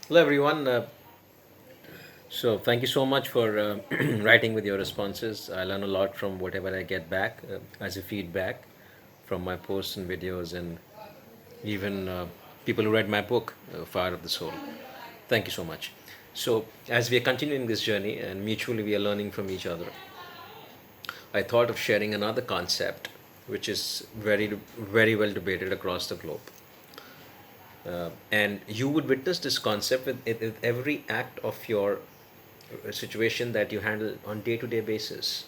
Hello, everyone. Thank you so much for writing with your responses. I learn a lot from whatever I get back as a feedback from my posts and videos, and even people who read my book, Fire of the Soul. Thank you so much. So, as we are continuing this journey and mutually we are learning from each other, I thought of sharing another concept which is very well debated across the globe. And you would witness this concept with every act of your situation that you handle on day-to-day basis.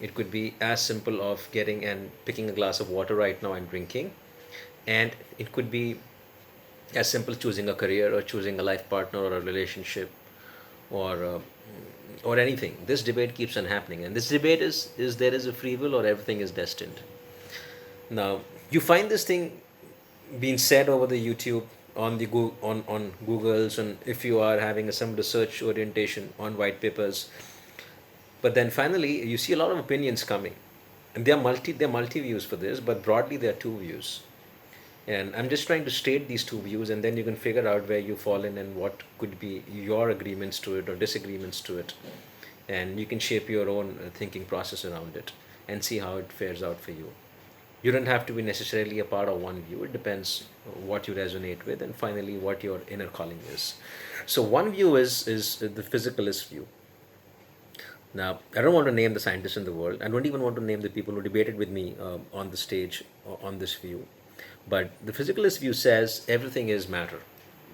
It could be as simple of getting and picking a glass of water right now and drinking, and it could be as simple choosing a career or choosing a life partner or a relationship or or anything. This debate keeps on happening, and this debate is there is a free will or everything is destined. Now you find this thing being said over the YouTube on the on Google's, and if you are having some research orientation on white papers. But then finally, you see a lot of opinions coming, and there are multi views for this, but broadly there are two views. And I'm just trying to state these two views, and then you can figure out where you fall in and what could be your agreements to it or disagreements to it, and you can shape your own thinking process around it and see how it fares out for you. You don't have to be necessarily a part of one view. It depends what you resonate with, and finally what your inner calling is. So one view is the physicalist view. Now, I don't want to name the scientists in the world. I don't even want to name the people who debated with me on the stage on this view. But the physicalist view says everything is matter.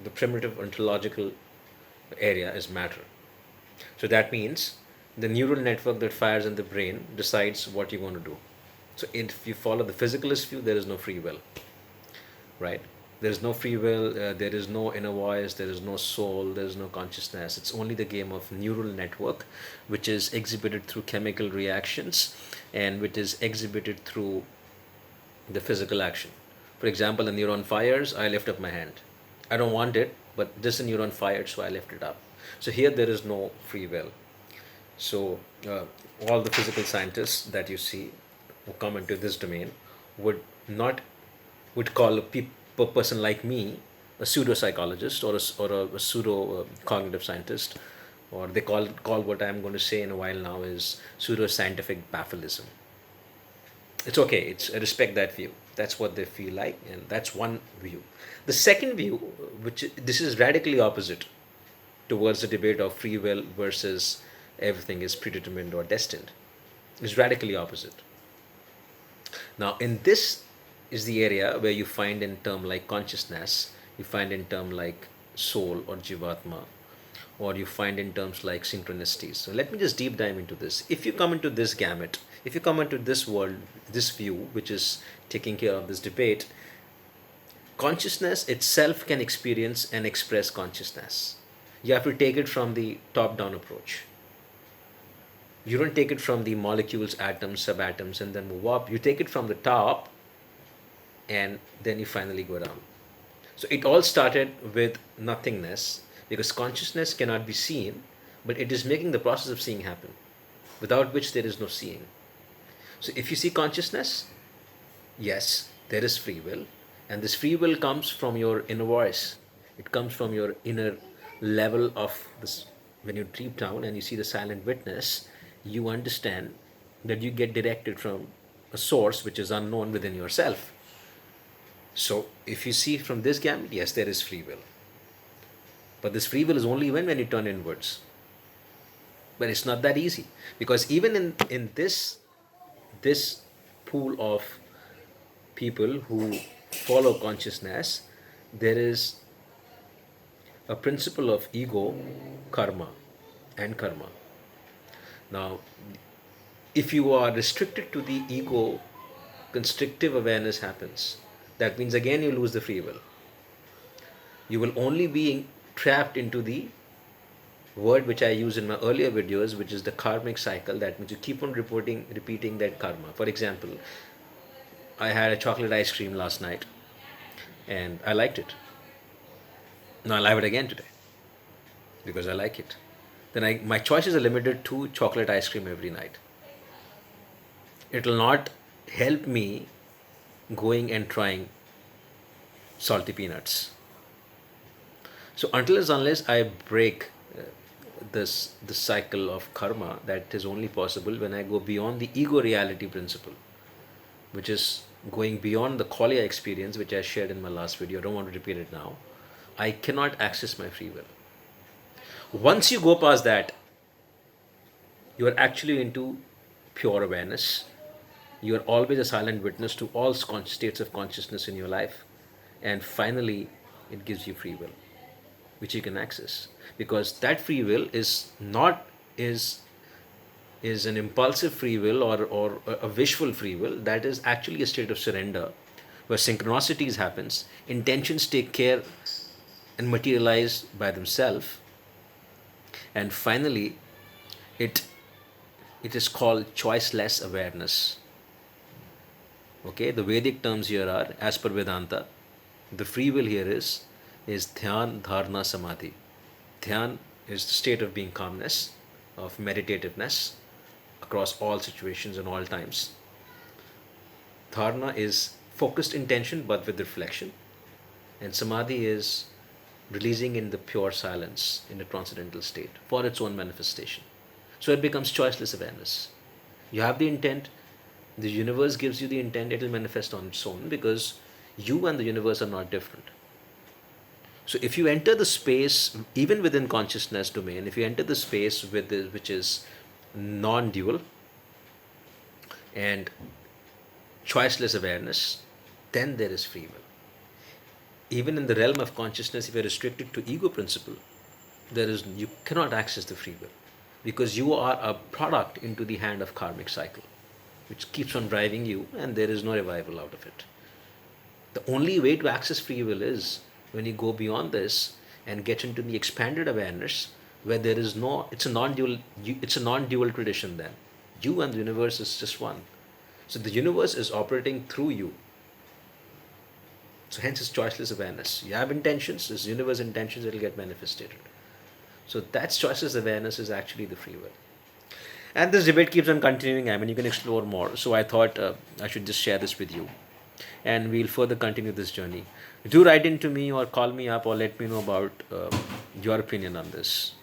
The primitive ontological area is matter. So that means the neural network that fires in the brain decides what you want to do. So if you follow the physicalist view, there is no free will, right? There is no free will, there is no inner voice, there is no soul, there is no consciousness. It's only the game of neural network, which is exhibited through chemical reactions and which is exhibited through the physical action. For example, a neuron fires, I lift up my hand. I don't want it, but this neuron fired, so I lift it up. So here there is no free will. So all the physical scientists that you see who come into this domain would not would call a person like me a pseudo psychologist or a pseudo cognitive scientist, or they call what I'm going to say in a while now is pseudo scientific baffleism. It's okay. It's I respect that view. That's what they feel like, and that's one view. The second view, which this is radically opposite towards the debate of free will versus everything is predetermined or destined, is radically opposite. Now, in this is the area where you find in term like consciousness, you find in term like soul or jivatma, or you find in terms like synchronicities. So let me just deep dive into this. If you come into this gamut, if you come into this world, this view, which is taking care of this debate, consciousness itself can experience and express consciousness. You have to take it from the top down approach. You don't take it from the molecules, atoms, subatoms, and then move up. You take it from the top and then you finally go down. So it all started with nothingness because consciousness cannot be seen, but it is making the process of seeing happen, without which there is no seeing. So if you see consciousness, yes, there is free will, and this free will comes from your inner voice. It comes from your inner level of this. When you deep down and you see the silent witness, you understand that you get directed from a source which is unknown within yourself. So if you see from this gamut, yes, there is free will. But this free will is only when you turn inwards. But it's not that easy. Because even in this pool of people who follow consciousness, there is a principle of ego, karma, and karma. Now, if you are restricted to the ego, constrictive awareness happens. That means again you lose the free will. You will only be trapped into the word which I use in my earlier videos, which is the karmic cycle. That means you keep on repeating that karma. For example, I had a chocolate ice cream last night and I liked it. Now I'll have it again today because I like it. Then my choices are limited to chocolate ice cream every night. It will not help me going and trying salty peanuts. So unless I break this cycle of karma, that is only possible when I go beyond the ego reality principle, which is going beyond the qualia experience, which I shared in my last video. I don't want to repeat it now. I cannot access my free will. Once you go past that, you are actually into pure awareness. You are always a silent witness to all states of consciousness in your life. And finally, it gives you free will, which you can access. Because that free will is not is an impulsive free will or a wishful free will. That is actually a state of surrender where synchronicities happens, intentions take care and materialize by themselves, and finally it it is called choiceless awareness. Okay, the Vedic terms here are, as per Vedanta, the free will here is dhyan, dharana, samadhi. Dhyan is the state of being calmness, of meditativeness across all situations and all times. Dharana is focused intention but with reflection, and samadhi is releasing in the pure silence in a transcendental state for its own manifestation. So it becomes choiceless awareness. You have the intent, the universe gives you the intent, it will manifest on its own because you and the universe are not different. So if you enter the space, even within consciousness domain, if you enter the space which is non-dual and choiceless awareness, then there is free will. Even in the realm of consciousness, if you're restricted to ego principle, you cannot access the free will because you are a product into the hand of karmic cycle, which keeps on driving you, and there is no revival out of it. The only way to access free will is when you go beyond this and get into the expanded awareness where there is no, it's a non-dual tradition then. You and the universe is just one. So the universe is operating through you. So hence it's choiceless awareness. You have intentions, this universe intentions, it will get manifested. So that's choiceless awareness is actually the free will. And this debate keeps on continuing. I mean, you can explore more. So I thought I should just share this with you. And we'll further continue this journey. Do write into me or call me up or let me know about your opinion on this.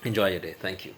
Enjoy your day. Thank you.